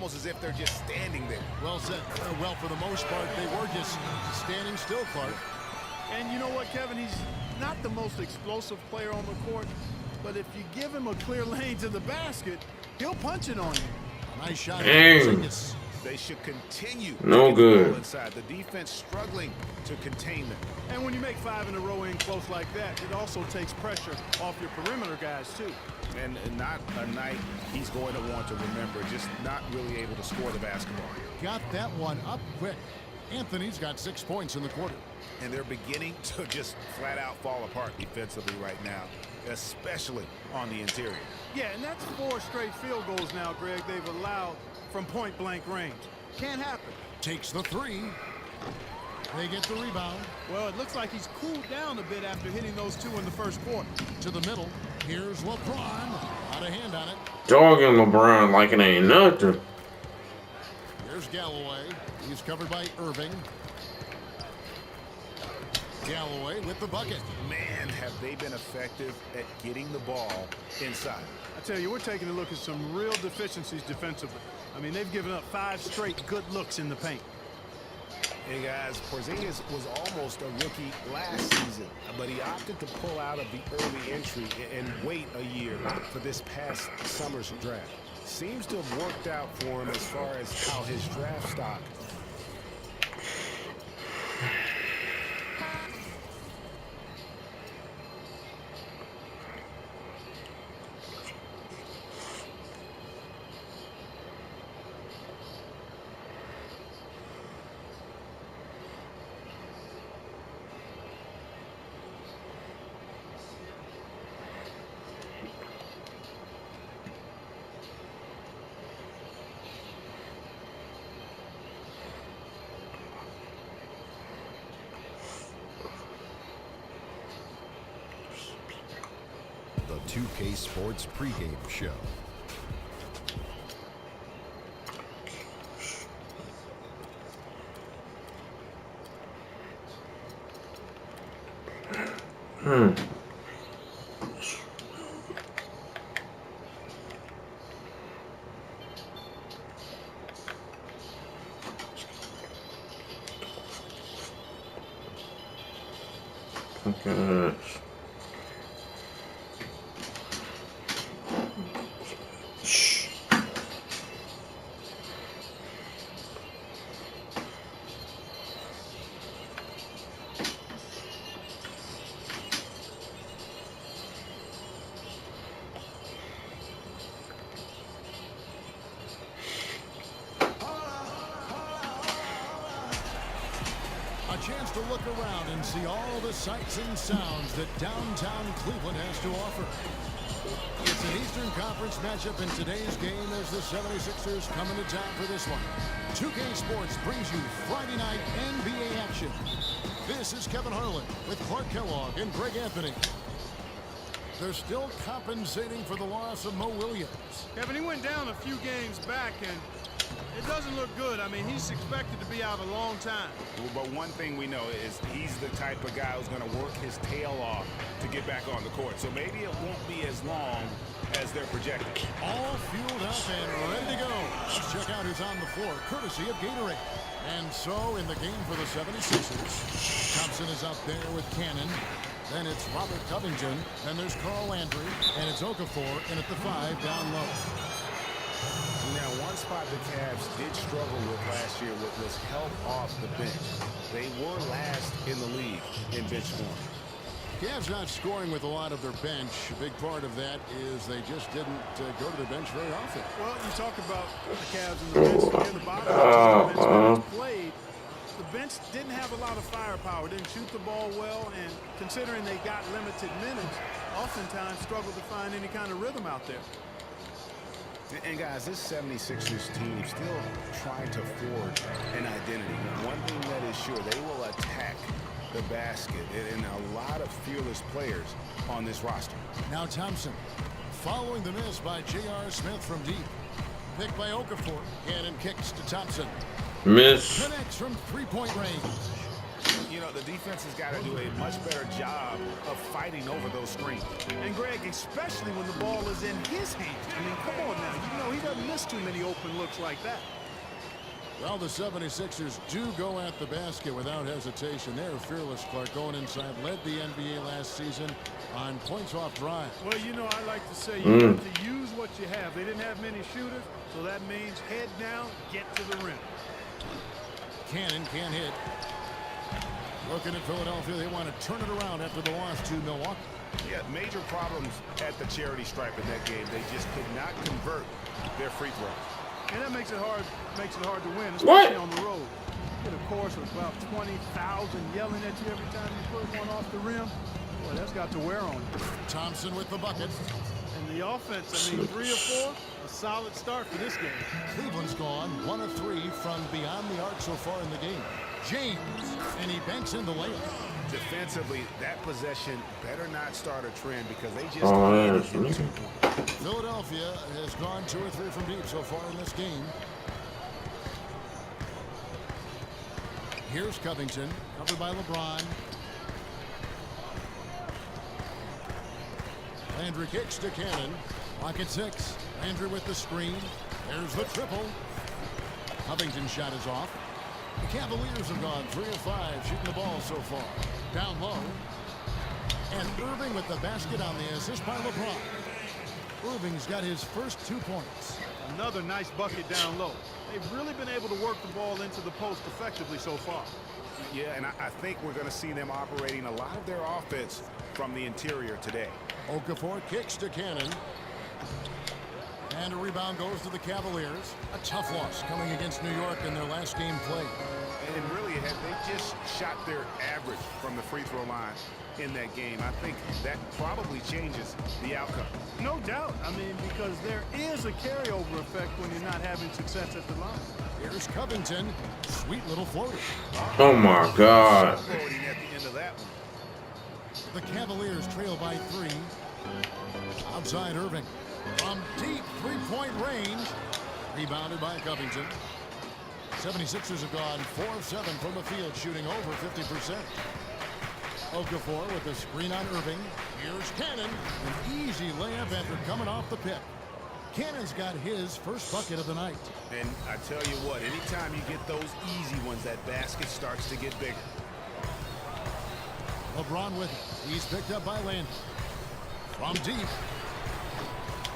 almost as if they're just standing there. Well said. Well, for the most part, they were just standing still, Clark. And you know what, Kevin? He's not the most explosive player on the court, but if you give him a clear lane to the basket, he'll punch it on you. Nice shot. Dang. They should continue No to get good. the ball inside. The defense struggling to contain them. And when you make 5 in a row in close like that, it also takes pressure off your perimeter guys, too. And not a night he's going to want to remember, just not really able to score the basketball. Got that one up quick. Anthony's got 6 points in the quarter. And they're beginning to just flat out fall apart defensively right now, especially on the interior. Yeah, and that's 4 straight field goals now, Greg, they've allowed from point-blank range. Can't happen. Takes the 3. They get the rebound. Well, it looks like he's cooled down a bit after hitting those 2 in the first quarter. To the middle. Here's LeBron. Out of hand on it. Dogging LeBron like it ain't nothing. Here's Galloway. He's covered by Irving. Galloway with the bucket. Man, have they been effective at getting the ball inside. I tell you, we're taking a look at some real deficiencies defensively. I mean, they've given up 5 straight good looks in the paint. Hey guys, Porzingis was almost a rookie last season, but he opted to pull out of the early entry and wait a year for this past summer's draft. Seems to have worked out for him as far as how his draft stock. The 2K Sports pregame show. Okay. A chance to look around and see all the sights and sounds that downtown Cleveland has to offer. It's an Eastern Conference matchup in today's game as the 76ers come into town for this one. 2K Sports brings you Friday night NBA action. This is Kevin Harlan with Clark Kellogg and Greg Anthony. They're still compensating for the loss of Mo Williams. Kevin, he went down a few games back, and it doesn't look good. I mean, he's expected to be out a long time. But one thing we know is he's the type of guy who's going to work his tail off to get back on the court. So maybe it won't be as long as they're projecting. All fueled up and ready to go. Let's check out who's on the floor, courtesy of Gatorade. And so in the game for the 76ers, Thompson is up there with Cannon. Then it's Robert Covington. Then there's Carl Landry. And it's Okafor in at the 5 down low. Now, one spot the Cavs did struggle with last year was help off the bench. They were last in the league in bench scoring. Cavs not scoring with a lot of their bench. A big part of that is they just didn't go to the bench very often. Well, you talk about the Cavs and the bench near the bottom of the bench played. The bench didn't have a lot of firepower, didn't shoot the ball well, and considering they got limited minutes, oftentimes struggled to find any kind of rhythm out there. And guys, this 76ers team still trying to forge an identity. One thing that is sure, they will attack the basket, and a lot of fearless players on this roster. Now Thompson, following the miss by J.R. Smith from deep. Picked by Okafor. Cannon kicks to Thompson. Miss. Connects from three-point range. You know, the defense has got to do a much better job of fighting over those screens. And Greg, especially when the ball is in his hands. I mean, come on now. You know, he doesn't miss too many open looks like that. Well, the 76ers do go at the basket without hesitation. They're fearless, Clark, going inside. Led the NBA last season on points off drive. Well, you know, I like to say you have to use what you have. They didn't have many shooters, so that means head down, get to the rim. Cannon can't hit. Looking at Philadelphia, they want to turn it around after the loss to Milwaukee. Yeah, major problems at the charity stripe in that game. They just could not convert their free throws. And that makes it hard to win, What? especially on the road. You get a course of about 20,000 yelling at you every time you put one off the rim. Boy, that's got to wear on you. Thompson with the bucket. And the offense, I mean, 3 or 4, a solid start for this game. Cleveland's gone 1 of 3 from beyond the arc so far in the game. James, and he banks in the layup. Defensively, that possession better not start a trend because they just Oh, can't hit yeah. 2 points. Philadelphia has gone 2 or 3 from deep so far in this game. Here's Covington, covered by LeBron. Landry kicks to Cannon. Lock at 6. Landry with the screen. There's the triple. Covington's shot is off. The Cavaliers have gone 3 of 5 shooting the ball so far. Down low. And Irving with the basket on the assist by LeBron. Irving's got his first 2 points. Another nice bucket down low. They've really been able to work the ball into the post effectively so far. Yeah, and I think we're going to see them operating a lot of their offense from the interior today. Okafor kicks to Cannon. And a rebound goes to the Cavaliers. A tough loss coming against New York in their last game played. And really, they just shot their average from the free throw line in that game. I think that probably changes the outcome. No doubt. I mean, because there is a carryover effect when you're not having success at the line. Here's Covington. Sweet little floater. Oh my God. Floating at the end of that one. The Cavaliers trail by 3. Outside Irving. From deep three-point range. Rebounded by Covington. 76ers have gone 4 of 7 from the field, shooting over 50%. Okafor with the screen on Irving. Here's Cannon. An easy layup after coming off the pick. Cannon's got his first bucket of the night. And I tell you what, anytime you get those easy ones, that basket starts to get bigger. LeBron with it. He's picked up by Landry. From deep.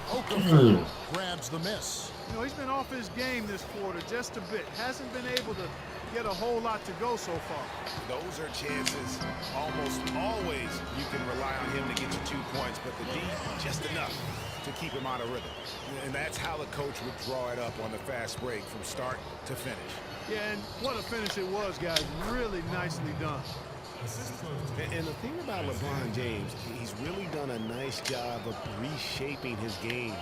Okafor grabs the miss. You know, he's been off his game this quarter just a bit. Hasn't been able to get a whole lot to go so far. Those are chances. Almost always you can rely on him to get you 2 points, but the D, just enough to keep him out of rhythm. And that's how the coach would draw it up on the fast break from start to finish. Yeah, and what a finish it was, guys. Really nicely done. And the thing about LeBron James, he's really done a nice job of reshaping his game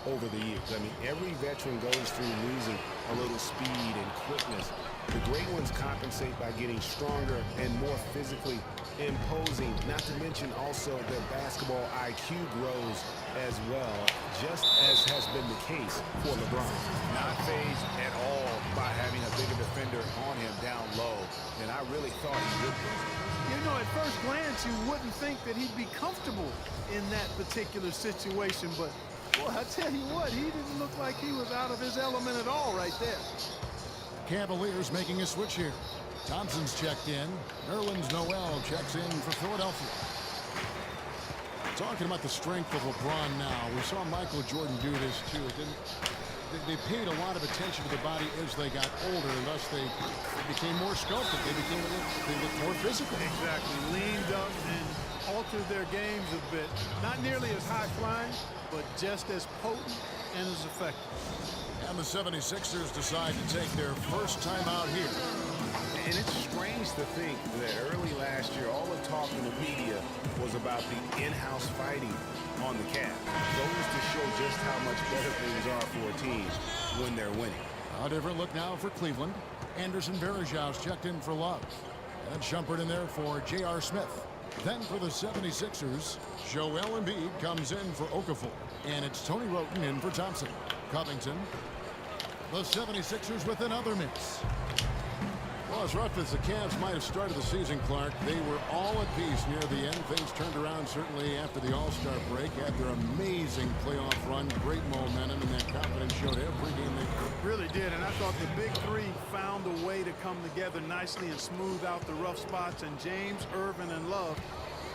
over the years. I mean, every veteran goes through losing a little speed and quickness. The great ones compensate by getting stronger and more physically imposing, not to mention also their basketball IQ grows as well, just as has been the case for LeBron. Not fazed at all by having a bigger defender on him down low, and I really thought he would be. You know, at first glance, you wouldn't think that he'd be comfortable in that particular situation, but boy, I tell you what, he didn't look like he was out of his element at all right there. Cavaliers making a switch here. Thompson's checked in. Nerlens Noel checks in for Philadelphia. Talking about the strength of LeBron now, we saw Michael Jordan do this too. They paid a lot of attention to the body as they got older, and thus they became more sculpted. They looked more physical. Exactly. Leaned up and altered their games a bit. Not nearly as high flying, but just as potent and as effective. And the 76ers decide to take their first time out here. And it's strange to think that early last year, all the talk in the media was about the in-house fighting on the Cavs. Goes to show just how much better things are for a team when they're winning. A different look now for Cleveland. Anderson Varejão's checked in for Love. And Shumpert in there for J.R. Smith. Then for the 76ers, Joel Embiid comes in for Okafor. And it's Tony Wroten in for Thompson. Covington. The 76ers with another miss. Well, Well, as rough as the Cavs might have started the season, Clark, they were all at peace near the end. Things turned around certainly after the All-Star break. Had their amazing playoff run, great momentum, and that confidence showed every game they played. Really did, and I thought the big three found a way to come together nicely and smooth out the rough spots, and James, Irvin, and Love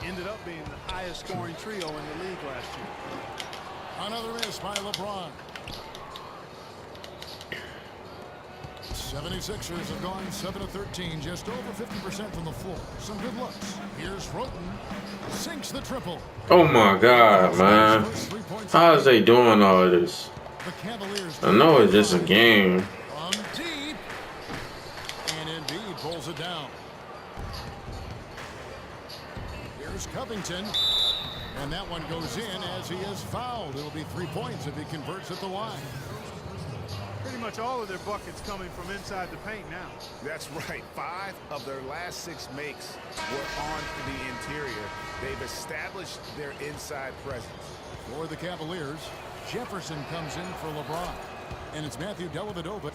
ended up being the highest scoring trio in the league last year. Another miss by LeBron. 76ers have gone 7 of 13, just over 50% from the floor. Some good looks. Here's Roten. Sinks the triple. Oh my God, man. How is they doing all of this? The Cavaliers. I know it's just a game. From deep. And Embiid pulls it down. Here's Covington. And that one goes in as he is fouled. It'll be 3 points if he converts at the line. Pretty much all of their buckets coming from inside the paint now. That's right. 5 of their last 6 makes were on the interior. They've established their inside presence. For the Cavaliers, Jefferson comes in for LeBron. And it's Matthew Dellavedova.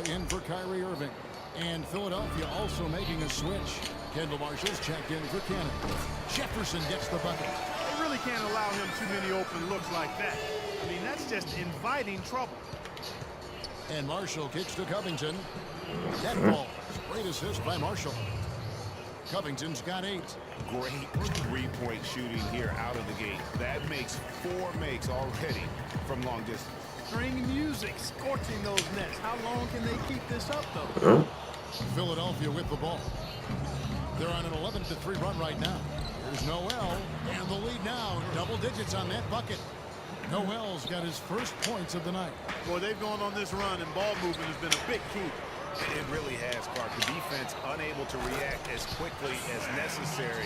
In for Kyrie Irving. And Philadelphia also making a switch. Kendall Marshall's checked in for Cannon. Jefferson gets the bucket. They really can't allow him too many open looks like that. I mean, that's just inviting trouble. And Marshall kicks to Covington. That ball. Great assist by Marshall. Covington's got 8. Great three-point shooting here out of the gate. That makes 4 makes already from long distance. String music scorching those nets. How long can they keep this up, though? Philadelphia with the ball. They're on an 11-3 run right now. Here's Noel, and the lead now. Double digits on that bucket. Noel's got his first points of the night. Boy, they've gone on this run, and ball movement has been a big key. It really has, Clark. The defense unable to react as quickly as necessary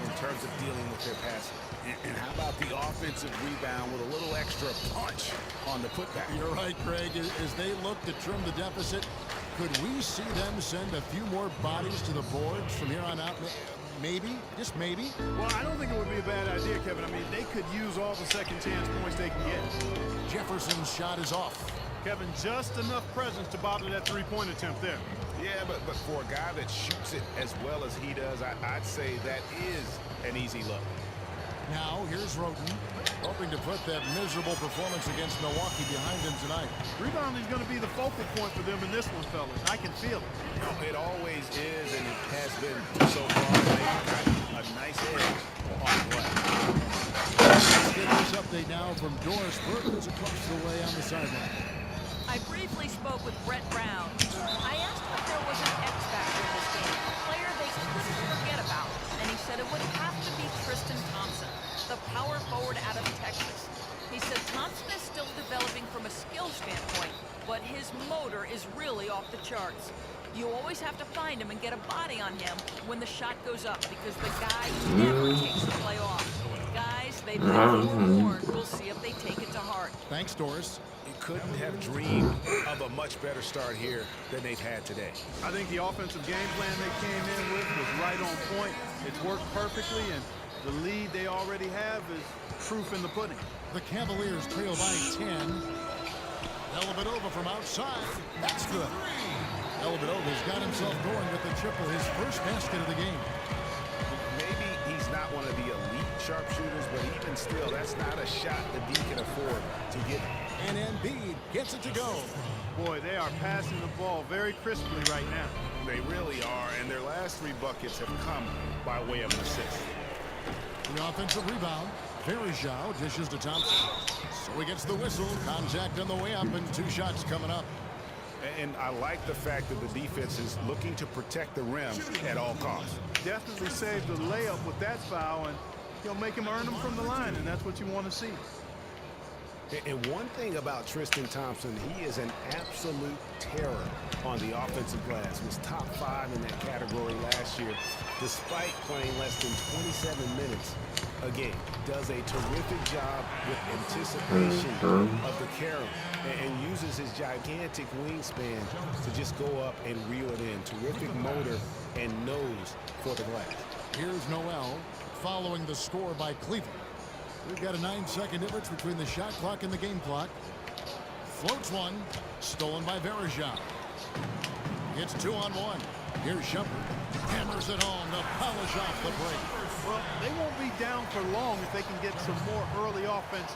in terms of dealing with their passing. And how about the offensive rebound with a little extra punch on the putback? You're right, Craig. As they look to trim the deficit, could we see them send a few more bodies to the boards from here on out? Maybe, just maybe. Well, I don't think it would be a bad idea, Kevin. I mean, they could use all the second chance points they can get. Jefferson's shot is off. Kevin, just enough presence to bother that three-point attempt there. Yeah, but for a guy that shoots it as well as he does, I'd say that is an easy look. Now, here's Roten, hoping to put that miserable performance against Milwaukee behind him tonight. Rebounding is going to be the focal point for them in this one, fellas. I can feel it. You know, it always is, and it has been so far. They've got a nice edge on play. Let's get this update now from Doris Burke, who's across the way on the sideline. I briefly spoke with Brett Brown. I asked him if there was an X factor in this game, a player they couldn't forget about, and he said it would have to be Tristan Thompson, the power forward out of Texas. He said Thompson is still developing from a skill standpoint, but his motor is really off the charts. You always have to find him and get a body on him when the shot goes up, because the guy never takes the play off. Guys, they've been forewarned. We'll see if they take it to heart. Thanks, Doris. You couldn't have dreamed of a much better start here than they've had today. I think the offensive game plan they came in with was right on point. It's worked perfectly, and the lead they already have is proof in the pudding. The Cavaliers trail by 10. Dellavedova from outside. That's good. Dellavedova's got himself going with the triple, his first basket of the game. Maybe he's not one of the elite sharpshooters, but even still, that's not a shot that D can afford to get. And Embiid gets it to go. Boy, they are passing the ball very crisply right now. They really are, and their last 3 buckets have come by way of an assist. The offensive rebound. Varejao dishes to Thompson. So he gets the whistle. Contact on the way up, and 2 shots coming up. And I like the fact that the defense is looking to protect the rim at all costs. Definitely saved the layup with that foul, and he'll make him earn them from the line, and that's what you want to see. And one thing about Tristan Thompson, he is an absolute terror on the offensive glass. Was top 5 in that category last year, despite playing less than 27 minutes a game. Does a terrific job with anticipation of the carry and uses his gigantic wingspan to just go up and reel it in. Terrific motor and nose for the glass. Here's Noel following the score by Cleveland. We've got a 9-second difference between the shot clock and the game clock. Floats one. Stolen by Verejao. It's 2-on-1. Here's Shumpert. Hammers it home to polish off the break. Well, they won't be down for long if they can get some more early offense